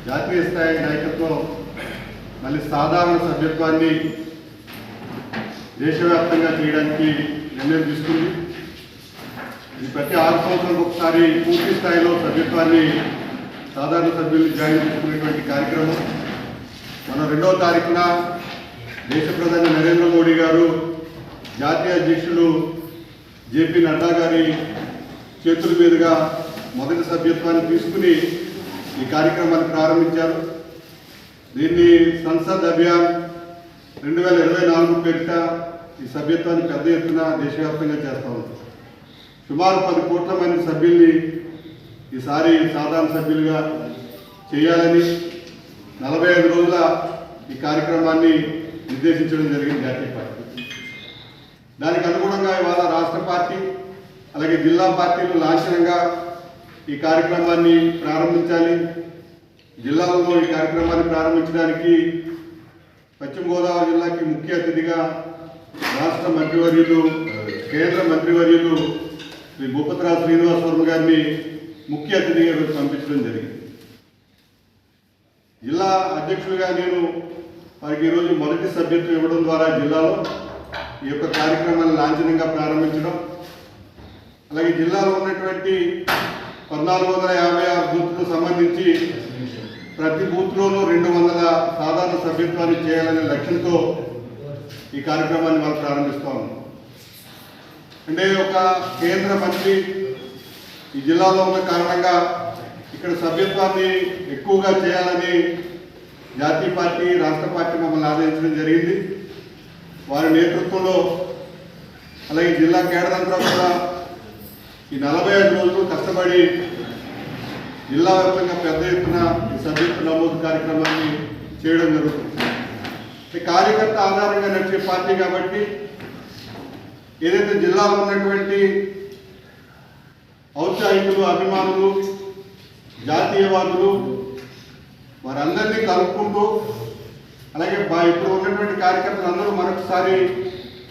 జాతీయ స్థాయి నాయకత్వం మళ్ళీ సాధారణ సభ్యత్వాన్ని దేశవ్యాప్తంగా చేయడానికి నిర్ణయం తీసుకుంది. ఇది ప్రతి 6 సంవత్సరాలకు ఒకసారి పూర్తి స్థాయిలో సభ్యత్వాన్ని సాధారణ సభ్యులు జాయిన్ చేసుకునేటువంటి కార్యక్రమం. మన 2వ తారీఖున దేశ ప్రధాని నరేంద్ర మోడీ గారు జాతీయ అధ్యక్షులు జేపీ నడ్డా గారి చేతుల మీదుగా మొదటి సభ్యత్వాన్ని తీసుకుని ఈ కార్యక్రమాన్ని ప్రారంభించారు. దీన్ని సంసద్ అభియాన్ 2024 పేరిట ఈ సభ్యత్వాన్ని పెద్ద ఎత్తున దేశవ్యాప్తంగా చేస్తా ఉంది. సుమారు 10 కోట్ల మంది సభ్యుల్ని ఈసారి సాధారణ సభ్యులుగా చేయాలని 45 రోజుల ఈ కార్యక్రమాన్ని నిర్దేశించడం జరిగింది జాతీయ పార్టీ. దానికి అనుగుణంగా ఇవాళ రాష్ట్ర పార్టీ అలాగే జిల్లా పార్టీలు లాంఛనంగా ఈ కార్యక్రమాన్ని ప్రారంభించాలి. జిల్లాలలో ఈ కార్యక్రమాన్ని ప్రారంభించడానికి పశ్చిమ గోదావరి జిల్లాకి ముఖ్య అతిథిగా రాష్ట్ర మంత్రివర్యులు కేంద్ర మంత్రివర్యులు శ్రీ భూపతిరాజు శ్రీనివాస్ వర్మ గారిని ముఖ్య అతిథిగా పంపించడం జరిగింది. జిల్లా అధ్యక్షులుగా నేను వారికి ఈరోజు మొదటి సభ్యత్వం ఇవ్వడం ద్వారా జిల్లాలో ఈ యొక్క కార్యక్రమాన్ని లాంఛనంగా ప్రారంభించడం, అలాగే జిల్లాలో ఉన్నటువంటి 1456 బూత్లకు సంబంధించి ప్రతి బూత్లోనూ 200 సాధారణ సభ్యత్వాన్ని చేయాలనే లక్ష్యంతో ఈ కార్యక్రమాన్ని మనం ప్రారంభిస్తూ ఉన్నాం. అంటే ఒక కేంద్ర మంత్రి ఈ జిల్లాలో ఉన్న కారణంగా ఇక్కడ సభ్యత్వాన్ని ఎక్కువగా చేయాలని జాతీయ పార్టీ రాష్ట్ర పార్టీ మమ్మల్ని ఆదేశించడం జరిగింది. వారి నేతృత్వంలో అలాగే జిల్లా కేడర్ అంతా కూడా ఈ 45 రోజులు కష్టపడి జిల్లా వ్యాప్తంగా పెద్ద ఎత్తున ఈ సభ్యత్వ నమోదు కార్యక్రమాన్ని చేయడం జరుగుతుంది. ఈ కార్యకర్త ఆధారంగా నడిచే పార్టీ కాబట్టి ఏదైతే జిల్లాలో ఉన్నటువంటి ఔత్సాహికులు, అభిమానులు, జాతీయవాదులు వారందరినీ కలుపుకుంటూ అలాగే ఇప్పుడు ఉన్నటువంటి కార్యకర్తలు అందరూ మరొకసారి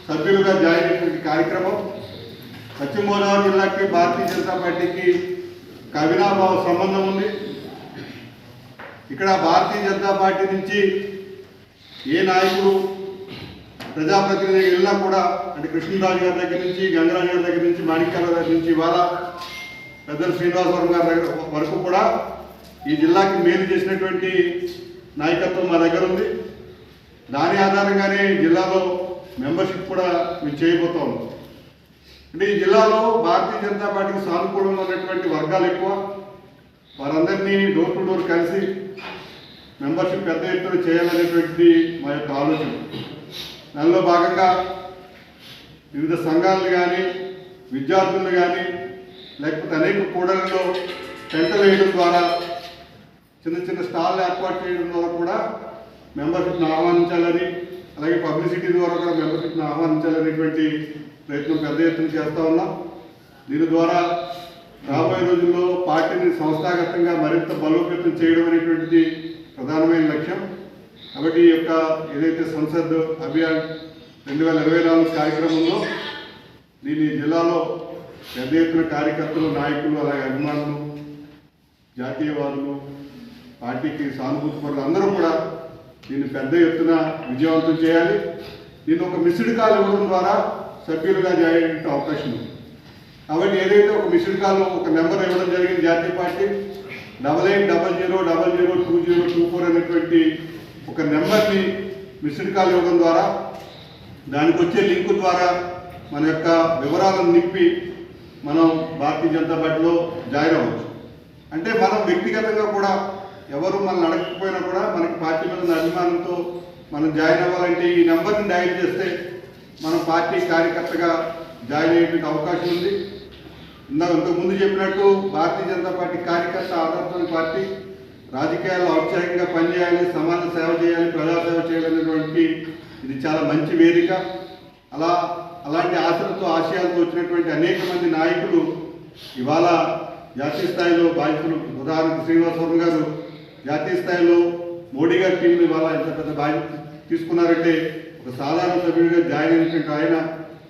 సభ్యులుగా జాయిన్ అయినటువంటి కార్యక్రమం. పశ్చిమ గోదావరి జిల్లాకి భారతీయ జనతా పార్టీకి అవినాభావ సంబంధం ఉంది. ఇక్కడ భారతీయ జనతా పార్టీ నుంచి ఏ నాయకుడు ప్రజాప్రతినిధి వెళ్ళినా కూడా, అంటే కృష్ణరాజు గారి దగ్గర నుంచి, గంగరాజు గారి దగ్గర నుంచి, మాణిక్యాల దగ్గర నుంచి ఇవాళ పెద్దలు శ్రీనివాస్ వర్మ గారి దగ్గర వరకు కూడా ఈ జిల్లాకి మేలు చేసినటువంటి నాయకత్వం మా దగ్గర ఉంది. దాని ఆధారంగానే జిల్లాలో మెంబర్షిప్ కూడా మేము చేయబోతాం. అంటే ఈ జిల్లాలో భారతీయ జనతా పార్టీకి సానుకూలంగా ఉన్నటువంటి వర్గాలు ఎక్కువ. వారందరినీ డోర్ టు డోర్ కలిసి మెంబర్షిప్ పెద్ద ఎత్తున చేయాలనేటువంటి మా యొక్క ఆలోచన. దానిలో భాగంగా వివిధ సంఘాలను కానీ, విద్యార్థులను కానీ, లేకపోతే అనేక కూడళ్లలో టెంటలు వేయడం ద్వారా, చిన్న చిన్న స్టాల్ ఏర్పాటు చేయడం ద్వారా కూడా మెంబర్షిప్ను ఆహ్వానించాలని, అలాగే పబ్లిసిటీ ద్వారా కూడా మెంబర్షిప్ను ఆహ్వానించాలనేటువంటి ప్రయత్నం పెద్ద ఎత్తున చేస్తూ ఉన్నాం. దీని ద్వారా రాబోయే రోజుల్లో పార్టీని సంస్థాగతంగా మరింత బలోపేతం చేయడం అనేటువంటిది ప్రధానమైన లక్ష్యం. కాబట్టి ఈ యొక్క ఏదైతే సంసద్ అభియాన్ 2024 కార్యక్రమంలో దీన్ని జిల్లాలో పెద్ద ఎత్తున కార్యకర్తలు, నాయకులు, అలాగే అభిమానులు, జాతీయవాదులు, పార్టీకి సానుభూతి పరులు అందరూ కూడా దీన్ని పెద్ద ఎత్తున విజయవంతం చేయాలి. దీన్ని ఒక మిస్డ్ కాల్ ఇవ్వడం ద్వారా సభ్యులుగా జాయిన్ అయ్యే అవకాశం ఉంది. కాబట్టి ఏదైతే ఒక మిస్డ్ కాల్ ఒక నెంబర్ ఇవ్వడం జరిగింది జాతీయ పార్టీ 8800002024 అనేటువంటి ఒక నెంబర్ని మిస్డ్ కాల్ ఇవ్వడం ద్వారా దానికి వచ్చే లింకు ద్వారా మన యొక్క వివరాలను నింపి మనం భారతీయ జనతా పార్టీలో జాయిన్ అవ్వచ్చు. అంటే మనం వ్యక్తిగతంగా కూడా ఎవరు మనల్ని అడగకపోయినా కూడా మనకి పార్టీ మీద ఉన్న అభిమానంతో మనం జాయిన్ అవ్వాలంటే ఈ నెంబర్ని డయల్ చేస్తే మనం పార్టీ కార్యకర్తగా జాయిన్ అయ్యేటువంటి అవకాశం ఉంది. ఇంతకుముందు చెప్పినట్టు భారతీయ జనతా పార్టీ కార్యకర్త ఆధారపడిన పార్టీ. రాజకీయాల్లో ఔత్సాహికంగా పనిచేయాలి, సమాజ సేవ చేయాలి, ప్రజాసేవ చేయాలనేటువంటి ఇది చాలా మంచి వేదిక. అలాంటి ఆశలతో, ఆశయాలతో వచ్చినటువంటి అనేక మంది నాయకులు ఇవాళ జాతీయ స్థాయిలో బాధ్యతలు, ఉదాహరణకు శ్రీనివాస్ వర్మ గారు జాతీయ స్థాయిలో మోడీ గారి టీంని ఇవాళ ఎంత పెద్ద బాధ్యత తీసుకున్నారంటే ఒక సాధారణ సభ్యుడిగా జాయిన్ అయినటువంటి ఆయన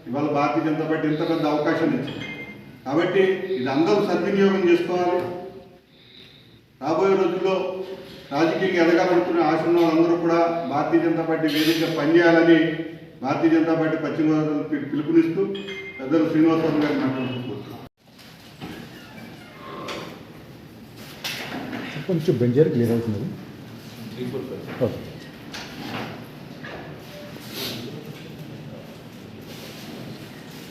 ఇవాళ భారతీయ జనతా పార్టీ ఎంత పెద్ద అవకాశం ఇచ్చింది. కాబట్టి ఇది అందరూ సద్వినియోగం చేసుకోవాలి. రాబోయే రోజుల్లో రాజకీయంగా ఎదగాలనుకునే ఆశ ఉన్న వాళ్ళందరూ కూడా భారతీయ జనతా పార్టీ వేదికగా పనిచేయాలని భారతీయ జనతా పార్టీ పశ్చిమ గోదావరి పిలుపునిస్తూ పెద్దలు శ్రీనివాసరావు గారిని మాట్లాడుకుంటున్నాం. కొంచెం బెంజర్ క్లియర్ అవుతున్నది.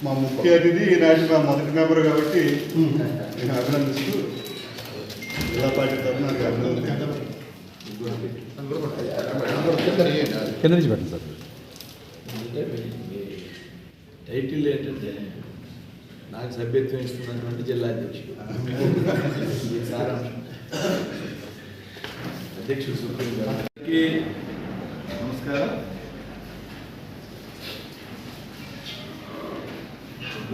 మా ముఖ్య అతిథి ఈనాటి మా మొదటి మెంబర్ కాబట్టి నేను అభినందిస్తూ జిల్లా పార్టీ తరఫున కింద నుంచి పెట్టండి సార్. టైటిల్ ఏంటంటే నాకు సభ్యత్వం ఇస్తున్నటువంటి జిల్లా అధ్యక్షుడు సారాంశం. అధ్యక్షుడు సుప్రీం గారికి నమస్కారం.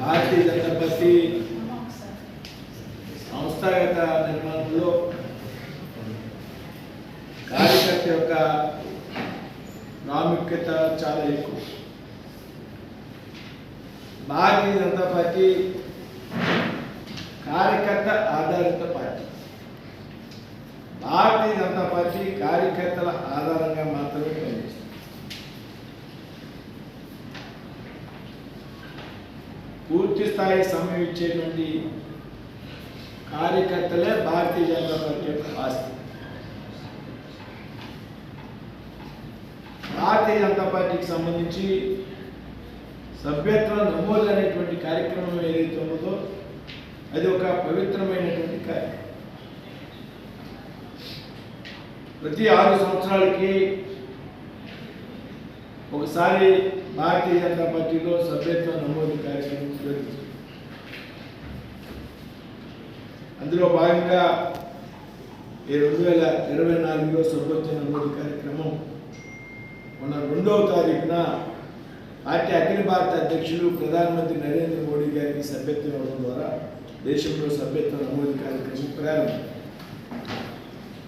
భారతీయ జనతా పార్టీ సంస్థాగత నిర్మాణంలో కార్యకర్త యొక్క ప్రాముఖ్యత చాలా ఎక్కువ. భారతీయ జనతా పార్టీ కార్యకర్త ఆధారిత పార్టీ. భారతీయ జనతా పార్టీ కార్యకర్తల ఆధారంగా మాత్రమే పనిచేస్తుంది. పూర్తి స్థాయి సమయం ఇచ్చేటువంటి కార్యకర్తలే భారతీయ జనతా పార్టీ యొక్క ఆస్తి. భారతీయ జనతా పార్టీకి సంబంధించి సభ్యత్వ నమోదు అనేటువంటి కార్యక్రమం ఏదైతే ఉన్నదో అది ఒక పవిత్రమైనటువంటి కార్యక్రమం. ప్రతి 6 సంవత్సరాలకి ఒకసారి భారతీయ జనతా పార్టీలో సభ్యత్వ నమోదు కార్యక్రమం జరుగుతుంది. అందులో భాగంగా ఈ 2024లో సభ్యత్వ నమోదు కార్యక్రమం మన 2వ తారీఖున పార్టీ అఖిల భారత అధ్యక్షులు ప్రధానమంత్రి నరేంద్ర మోడీ గారికి సభ్యత్వం ఇవ్వడం ద్వారా దేశంలో సభ్యత్వ నమోదు కార్యక్రమం ప్రారంభం.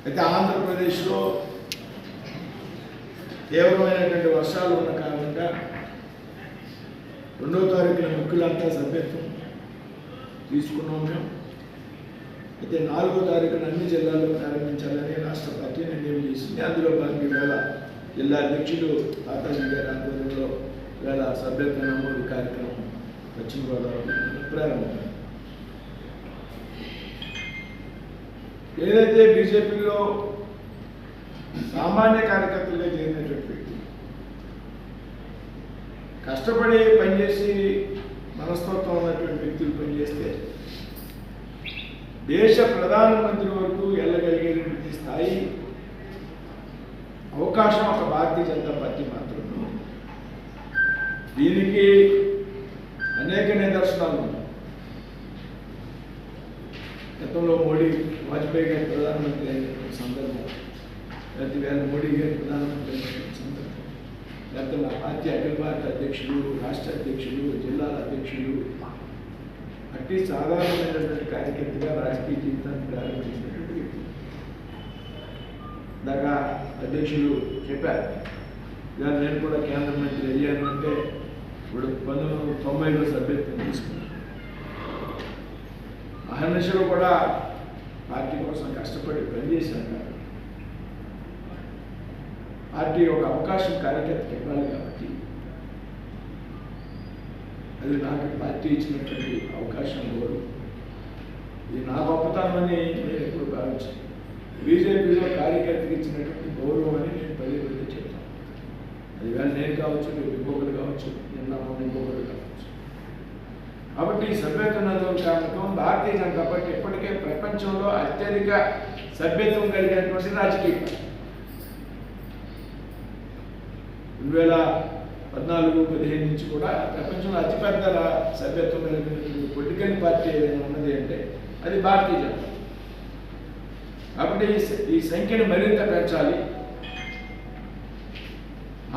అయితే ఆంధ్రప్రదేశ్లో తీవ్రమైనటువంటి వర్షాలు ఉన్న కారణంగా 2వ తారీఖున ముఖ్యులంతా సభ్యత్వం తీసుకున్నాం మేము. అయితే 4వ తారీఖున అన్ని జిల్లాల్లో ప్రారంభించాలని రాష్ట్ర పార్టీ నిర్ణయం చేసింది. అందులో భాగంగా ఇవాళ జిల్లా అధ్యక్షులు తాతాజీ గారి ఆధ్వర్యంలో ఇవాళ సభ్యత్వ నమోదు కార్యక్రమం పశ్చిమ గోదావరి ప్రారంభమైంది. ఏదైతే బీజేపీలో సామాన్య కార్యకర్తలుగా చేరినటువంటి వ్యక్తి కష్టపడి పనిచేసి మనస్తత్వం ఉన్నటువంటి వ్యక్తులు పనిచేస్తే దేశ ప్రధానమంత్రి వరకు వెళ్ళగలిగేటువంటి స్థాయి అవకాశం ఒక భారతీయ జనతా పార్టీ మాత్రమే. దీనికి అనేక నిదర్శనాలు ఉన్నాయి. గతంలో వాజ్పేయి గారి ప్రధానమంత్రి అయినటువంటి సందర్భం, లేకపోతే మోడీ గారి ప్రధానమంత్రి అయినటువంటి సందర్భం, లేకపోతే మా పార్టీ అఖిల భారత అధ్యక్షులు, రాష్ట్ర అధ్యక్షులు, జిల్లాల అధ్యక్షులు అట్టి సాధారణమైనటువంటి కార్యకర్తగా రాజకీయ జీవితాన్ని ప్రారంభించినటువంటి వ్యక్తి. దాకా అధ్యక్షులు చెప్పారు, దాన్ని నేను కూడా కేంద్ర మంత్రి అయ్యాను అంటే ఇప్పుడు 1990లో సభ్యత్వం తీసుకున్నాను. అహర్నిశలు కూడా పార్టీ కోసం కష్టపడి పనిచేశాను కాబట్టి పార్టీ ఒక అవకాశం కార్యకర్తకి ఇవ్వాలి కాబట్టి అది నాకు పార్టీ ఇచ్చినటువంటి అవకాశం కోరు. ఇది నా గొప్పతనం అని నేను ఎప్పుడు భావించాను. బీజేపీలో కార్యకర్తకి ఇచ్చినటువంటి గౌరవం అని నేను పదే చెప్తాను. అది వేళ నేను కావచ్చు, రేపు ఇంకొకరు కావచ్చు, నిన్న ఇంకొకరు కావచ్చు. కాబట్టి ఈ సభ్యత్వ నమోదు కారణం భారతీయ జనతా పార్టీ ఇప్పటికే ప్రపంచంలో అత్యధిక సభ్యత్వం కలిగినటువంటి రాజకీయ పార్టీ. 2014-15 నుంచి కూడా ప్రపంచంలో అతిపెద్ద సభ్యత్వం కలిగినటువంటి పొలిటికల్ పార్టీ ఏదైనా ఉన్నది అంటే అది భారతీయ జనతా. కాబట్టి ఈ సంఖ్యను మరింత పెంచాలి.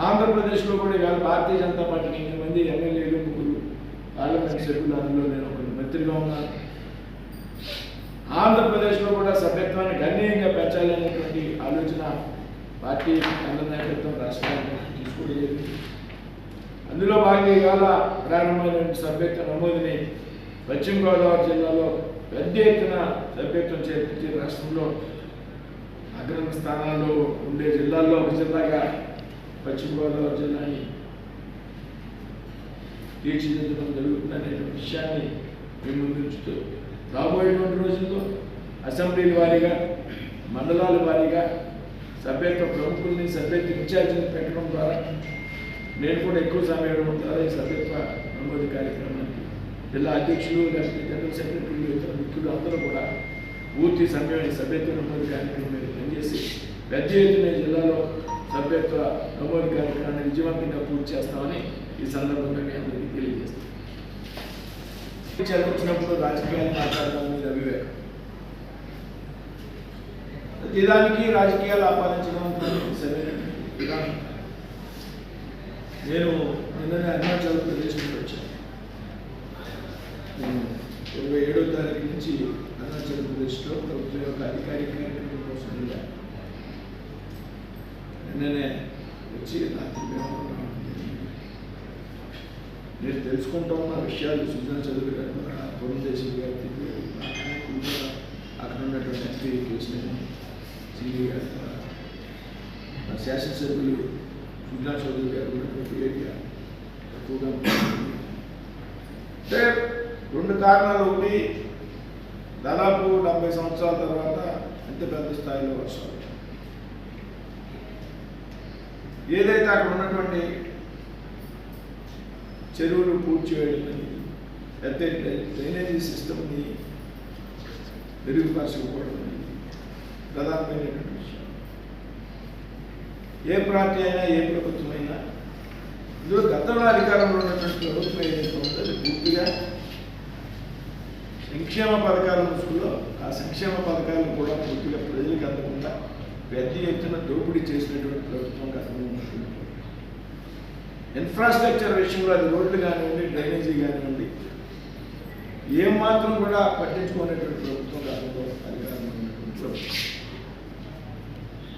ఆంధ్రప్రదేశ్లో కూడా ఇవాళ భారతీయ జనతా పార్టీకి 8 మంది ఎమ్మెల్యేలు, 3 పార్లమెంట్ సభ్యులు, అందులో నేను ఒక మంత్రిగా ఉన్నాను. ఆంధ్రప్రదేశ్లో కూడా సభ్యత్వాన్ని గణనీయంగా పెంచాలి అనేటువంటి ఆలోచన పార్టీ కేంద్ర నాయకత్వం రాష్ట్రాన్ని తీసుకోవడం జరిగింది. అందులో భాగంగా ఇవాళ ప్రారంభమైన సభ్యత్వ నమోదుని పశ్చిమ గోదావరి జిల్లాలో పెద్ద ఎత్తున సభ్యత్వం చేర్పించి రాష్ట్రంలో అగ్రణ స్థానాల్లో ఉండే జిల్లాల్లో ఒక జిల్లాగా పశ్చిమ గోదావరి జిల్లాని తీర్చిదిద్దడం జరుగుతుందనే విషయాన్ని మేము ముందుంచుతూ రాబోయేటువంటి రోజుల్లో అసెంబ్లీల వారీగా మండలాల వారీగా సభ్యత్వ ప్రముఖుల్ని సభ్యత్వ ఇన్ఛార్జిని పెట్టడం ద్వారా నేను కూడా ఎక్కువ సమయం ద్వారా ఈ సభ్యత్వ నమోదు కార్యక్రమానికి జిల్లా అధ్యక్షులు లేకపోతే జనరల్ సెక్రటరీలు ఇతర ముఖ్యులు అందరూ కూడా పూర్తి సమయం ఈ సభ్యత్వ నమోదు కార్యక్రమం మీద పనిచేసి పెద్ద ఎత్తున జిల్లాలో సభ్యత్వ నమోదు కార్యక్రమాన్ని విజయవంతంగా పూర్తి చేస్తామని ఈ సందర్భంగా మీ అందరికీ తెలియజేస్తాం. వచ్చినప్పుడు రాజకీయాలు మాట్లాడడం మీద అవివేకం, ప్రతిదానికి రాజకీయాలు ఆపాదించడం సరైన విధానం. నేను నిన్ననే అరుణాచల్ ప్రదేశ్ నుంచి వచ్చాను. నేను 27వ తారీఖు నుంచి అరుణాచల్ ప్రదేశ్లో ప్రభుత్వం యొక్క అధికారిక కార్యక్రమం కోసం వెళ్ళాను. నిన్ననే వచ్చి రాత్రి నేను తెలుసుకుంటూ ఉన్న విషయాలు సుజనా చౌదరి గారు, పురంధేశ్వరి గారి అక్కడ ఉన్నటువంటి ఎంపీ కేసులని సిడి గారి శాసనసభ్యులు సుజనా చౌదరి గారు ఉన్నటువంటి ఏరియా ఎక్కువగా అంటే 2 కారణాలు. ఒకటి, దాదాపు 70 సంవత్సరాల తర్వాత ఎంత పెద్ద స్థాయిలో వర్షాలు, ఏదైతే అక్కడ ఉన్నటువంటి చెరువులు పూడ్చివేయడం, డ్రైనేజీ సిస్టమ్ని మెరుగుపరచకపోవడం ప్రధానమైనటువంటి విషయం. ఏ పార్టీ అయినా ఏ ప్రభుత్వం అయినా ఇందులో గతంలో అధికారంలో ఉన్నటువంటి ప్రభుత్వం ఏదైతే ఉందో అది పూర్తిగా సంక్షేమ పథకాల ముసుగులో ఆ సంక్షేమ పథకాలను కూడా పూర్తిగా ప్రజలకు అందకుండా పెద్ద ఎత్తున దోపిడీ చేసినటువంటి ప్రభుత్వం గతంలో ఉన్నటువంటి ఇన్ఫ్రాస్ట్రక్చర్ విషయంలో అది రోడ్లు కానివ్వండి, డ్రైనేజీ కానివ్వండి, ఏమాత్రం కూడా పట్టించుకునేటువంటి ప్రభుత్వం గతంలో అధికారంలో ఉన్నటువంటి ప్రభుత్వం.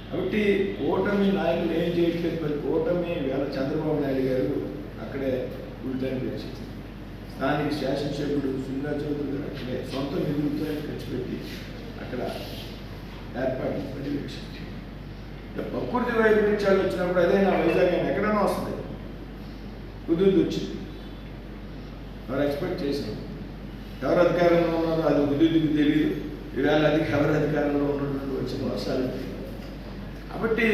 కాబట్టి కూటమి నాయకులు ఏం చేయట్లేదు. మరి కూటమి వేళ చంద్రబాబు నాయుడు గారు అక్కడే గుడిదాన్ని తెచ్చింది. స్థానిక శాసనసభ్యుడు సుజనా చౌదరి గారు అక్కడే సొంత నిధులతో ఖర్చు పెట్టి అక్కడ ఏర్పాటు పర్యవేక్షించి ప్రకృతి వైపరీత్యాలు వచ్చినప్పుడు అదే నా వైజాగ్ ఎక్కడైనా వస్తుంది, కుదురుది వచ్చింది. ఎవరు ఎక్స్పెక్ట్ చేశారు? ఎవరు అధికారంలో ఉన్నారో అది కుదురుదికి తెలియదు. ఈవేళ ఎవరు అధికారంలో ఉన్నటువంటి వచ్చిన వర్షాలు. కాబట్టి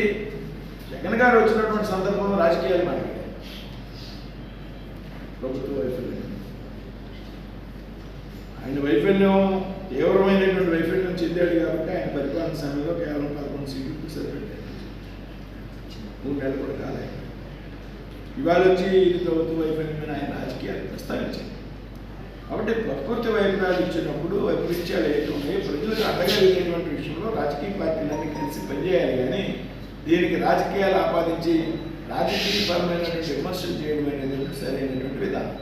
జగన్ గారు వచ్చినటువంటి సందర్భంలో రాజకీయాలు మాట్లాడారు. ప్రభుత్వ వైఫల్యం, ఆయన వైఫల్యం తీవ్రమైనటువంటి వైఫల్యం చెందాడు కాబట్టి ఆయన పరిపాలన సమయంలో కేవలం 11 సీట్లు సరిపెట్టారు. 3 నెలలు కూడా కాలేదు. ఇవాళ వచ్చి ఇది ప్రభుత్వ వైఫల్యమైన ఆయన రాజకీయాలు ప్రస్తావించారు. కాబట్టి ప్రకృతి వైఫల్యాలు ఇచ్చినప్పుడు వైపరీత్యాలు ఏమవుతున్నాయి, ప్రజలకు అడ్డగలిగేటువంటి విషయంలో రాజకీయ పార్టీలన్నీ కలిసి పనిచేయాలి. కానీ దీనికి రాజకీయాలు ఆపాదించి రాజకీయపరమైనటువంటి విమర్శలు చేయడం అనేది సరైనటువంటి విధానం.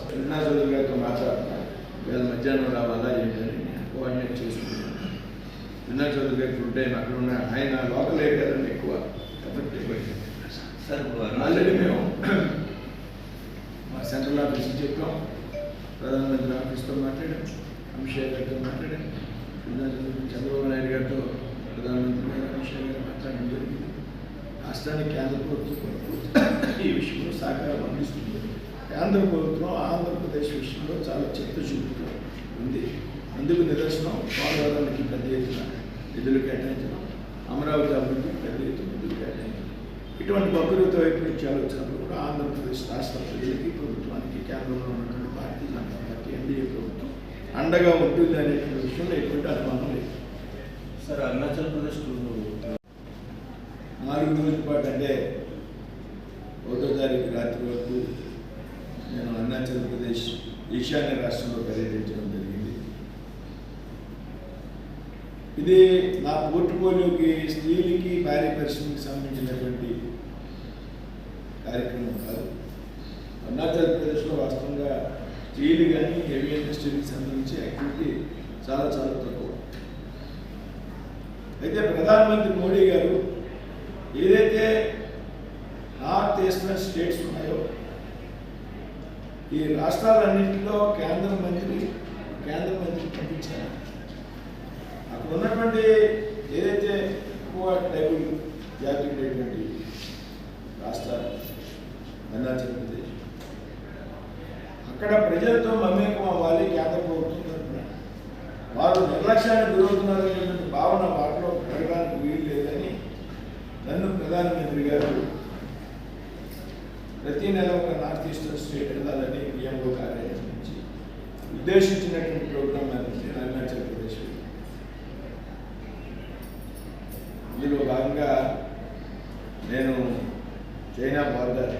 సుజనా చౌదరి గారితో మాట్లాడుతున్నాను. వీళ్ళ మధ్యాహ్నం రావాలా ఏంటని కోఆర్డినేట్ చేసుకుంటున్నాను. సుజనా చౌదరి గారికి ఉంటే అక్కడ ఉన్న ఆయన లోకల్ ఏరియాలను ఎక్కువ ఆల్రెడీ మేము మా సెంట్రల్ ఆఫీస్కి చెప్పాం, ప్రధానమంత్రి ఆఫీస్తో మాట్లాడాం, అమిత్ షా గారితో మాట్లాడాం, చంద్రబాబు నాయుడు గారితో ప్రధానమంత్రి గారు అమిత్ షా గారు మాట్లాడడం జరిగింది. రాష్ట్రానికి కేంద్ర ప్రభుత్వం ఈ విషయంలో సహకారం అందిస్తుంది. కేంద్ర ప్రభుత్వం ఆంధ్రప్రదేశ్ విషయంలో చాలా చిత్తశుద్ధితో ఉంది. అందుకు నిదర్శనం పోలవరానికి పెద్ద ఎత్తున నిధులు కేటాయించడం, అమరావతి అభివృద్ధికి పెద్ద ఎత్తున నిధులు కేటాయించడం. ఇటువంటి ప్రకృతి వైపరీత్యాలు వచ్చినప్పుడు కూడా ఆంధ్రప్రదేశ్ రాష్ట్ర ప్రజలకి, ప్రభుత్వానికి కేంద్రంలో ఉన్నటువంటి భారతీయ జనతా పార్టీ ఎన్డీఏ ప్రభుత్వం అండగా ఉంటుంది అనేటువంటి విషయంలో ఎటువంటి అనుమానం లేదు. సార్, అరుణాచల్ ప్రదేశ్ 4 రోజుల పాటు అంటే 1వ తారీఖు రాత్రి వరకు నేను అరుణాచల్ ప్రదేశ్ ఈశాన్య రాష్ట్రంలో పర్యటించడం జరిగింది. ఇది నా పోర్ట్ఫోలియోకి స్త్రీలకి భారీ పరిశ్రమకి సంబంధించినటువంటి కార్యక్రమం కాదు. అరుణాచల్ ప్రదేశ్లో వాస్తవంగా స్టీల్ కానీ హెవీ ఇండస్ట్రీకి సంబంధించి యాక్టివిటీ చాలా చాలా తక్కువ. అయితే ప్రధానమంత్రి మోడీ గారు ఏదైతే నార్త్ ఈస్టర్న్ స్టేట్స్ ఉన్నాయో ఈ రాష్ట్రాలన్నింటిలో కేంద్ర మంత్రి పంపించారు. ఉన్నటువంటి ఏదైతే ఎక్కువ ట్రైబల్ జాతి ఉండేటువంటి రాష్ట్ర అరుణాచల్ ప్రదేశ్, అక్కడ ప్రజలతో మమేకం అవ్వాలి కేంద్ర ప్రభుత్వం తరఫున. వారు నిర్లక్ష్యానికి గురవుతున్నారనేటువంటి భావన వాటిలో పెరగడానికి వీలు లేదని నన్ను ప్రధానమంత్రి గారు ప్రతి నెల ఒక నార్త్ ఈస్టర్న్ స్టేట్ వెళ్ళాలని పిఎంఓ కార్యాలయం నుంచి ఉద్దేశించినటువంటి ప్రోగ్రామ్ అనేది అరుణాచల్ ప్రదేశ్. ఇందులో భాగంగా నేను చైనా బార్డర్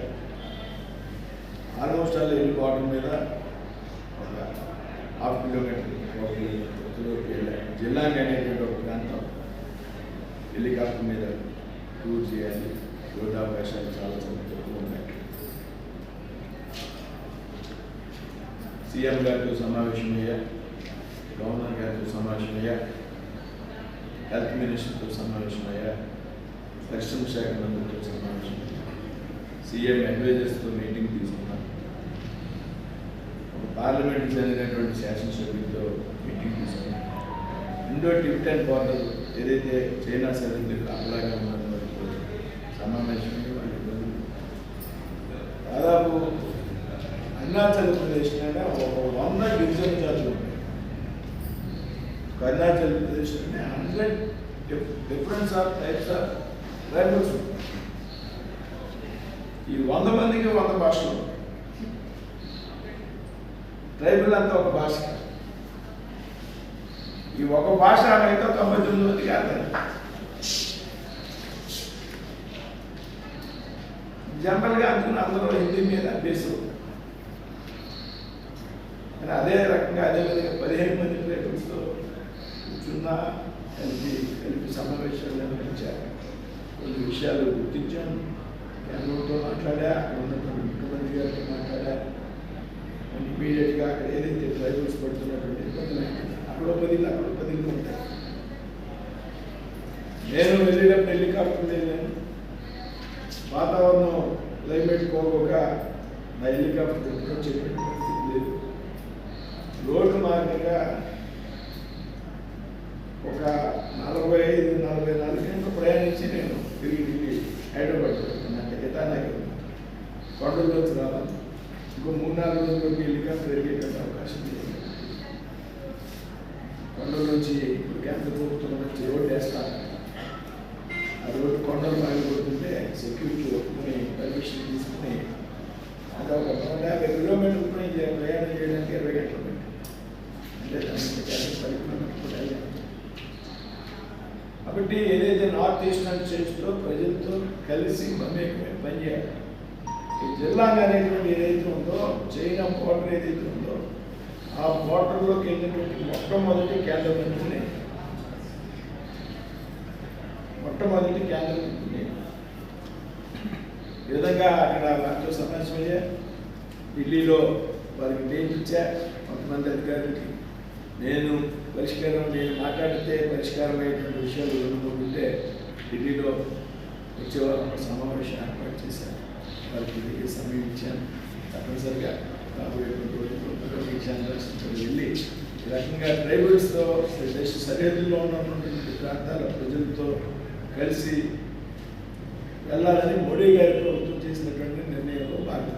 ఆల్మోస్ట్ ఆల్ వెళ్ళిపోవడం మీద ఒక 1/2 కిలోమీటర్ వెళ్ళాను. జిల్లాంగ్ అనేటువంటి ఒక ప్రాంతం హెలికాప్టర్ మీద టూర్ చేయాలి. రోడ్డావకాశాలు చాలా తక్కువ ఉన్నాయి. సీఎం గారితో సమావేశమయ్యా, గవర్నర్ గారితో సమావేశమయ్యా, హెల్త్ మినిస్టర్తో సమావేశమయ్యా, పరిశ్రమ శాఖ మంత్రితో సమావేశమయ్యా, సీఎం అడ్వైజర్స్తో మీటింగ్ తీసుకున్నాను. పార్లమెంట్కి చెందినటువంటి శాసనసభ్యులతో మీటింగ్ తీసుకున్నాను. ఇండో టిబెటన్ బార్డర్ ఏదైతే చైనా సరిహద్దు కాపలాగా ఉన్నటువంటి సమావేశమై వాళ్ళ దాదాపు అరుణాచల్ ప్రదేశ్ అంటే ఒక 100 గిరిజన జాతులు ఉన్నాయి. అరుణాచల్ ప్రదేశ్ అంటే 100 difference of types of tribals. ఈ 100 మందికి 100 భాషలు. ట్రైబల్ అంతా ఒక భాష. ఈ ఒక భాష అయితే 99 మందికి అర్థం. జనరల్గా అనుకున్న అందరూ హిందీ మీద అభ్యసం. కానీ అదే రకంగా అదేవిధంగా 15 మంది ట్రైబల్స్తో కూర్చున్న కలిపి సమావేశాలు నిర్వహించారు. కొన్ని విషయాలు గుర్తించాను. కేంద్రంతో మాట్లాడా, అక్కడ ఉన్నటువంటి ముఖ్యమంత్రి గారితో మాట్లాడా. ఇమీడియట్గా అక్కడ ఏదైతే ట్రైబల్స్ పడుతున్నటువంటి ఇబ్బందులు అక్కడో 10 ఉంటాయి. నేను వెళ్ళేటప్పుడు హెలికాప్టర్ వెళ్ళాను. వాతావరణం క్లైమేట్ కోరుకోక నా హెలికాప్టర్ ఎప్పుడో చెప్పిన పరిస్థితి లేదు. రోడ్డు మార్గంగా ఒక 45-44 గంటలు ప్రయాణించి నేను తిరిగి హైదరాబాద్ అంటే ఇటానగర్ కొండల్లోకి రావాలి. ఇంకో 3-4 రోజుల్లోకి హెలికాప్టర్ వెళ్ళేటువంటి అవకాశం లేదు. కొండల్లోంచి కేంద్ర ప్రభుత్వం నుంచి రోడ్డు వేస్తాను. ఆ రోడ్డు కొండలు మారిపోతుంటే సెక్యూరిటీ ఒప్పుకుని పర్మిషన్ తీసుకుని అది ఒక 150 కిలోమీటర్లు ప్రయాణం చేయడానికి 20 గంటలు పెట్టాను. అంటే దానికి 10 కిలోమీటర్లు వెళ్ళాను. కాబట్టి ఏదైతే నార్త్ ఈస్టర్న్ స్టేట్స్లో ప్రజలతో కలిసి మమేకమే పనిచేయాలి. ఈ జిల్లాంగ్ అనేటువంటి ఏదైతే ఉందో, చైనా బోర్డర్ ఏదైతే ఉందో, ఆ బోర్డర్లోకి వెళ్ళినటువంటి మొట్టమొదటి కేంద్ర మంత్రిని ఈ విధంగా అక్కడ వారితో సమావేశమయ్యా. ఢిల్లీలో వారికి డేట్ ఇచ్చా. కొంతమంది అధికారులకి నేను మాట్లాడితే పరిష్కారం అయ్యేటువంటి విషయాలు 2-3 ఉంటే ఢిల్లీలో వచ్చే వారంలో సమావేశం ఏర్పాటు చేశాను. వారికి సమయం ఇచ్చాను. తప్పనిసరిగా రాబోయేటువంటి రోజుల్లో వెళ్ళి ఈ రకంగా ట్రైబల్స్తో దేశ సరిహద్దుల్లో ఉన్నటువంటి ప్రాంతాల ప్రజలతో కలిసి వెళ్ళాలని మోడీ గారి ప్రభుత్వం చేసినటువంటి నిర్ణయంలో భాగం.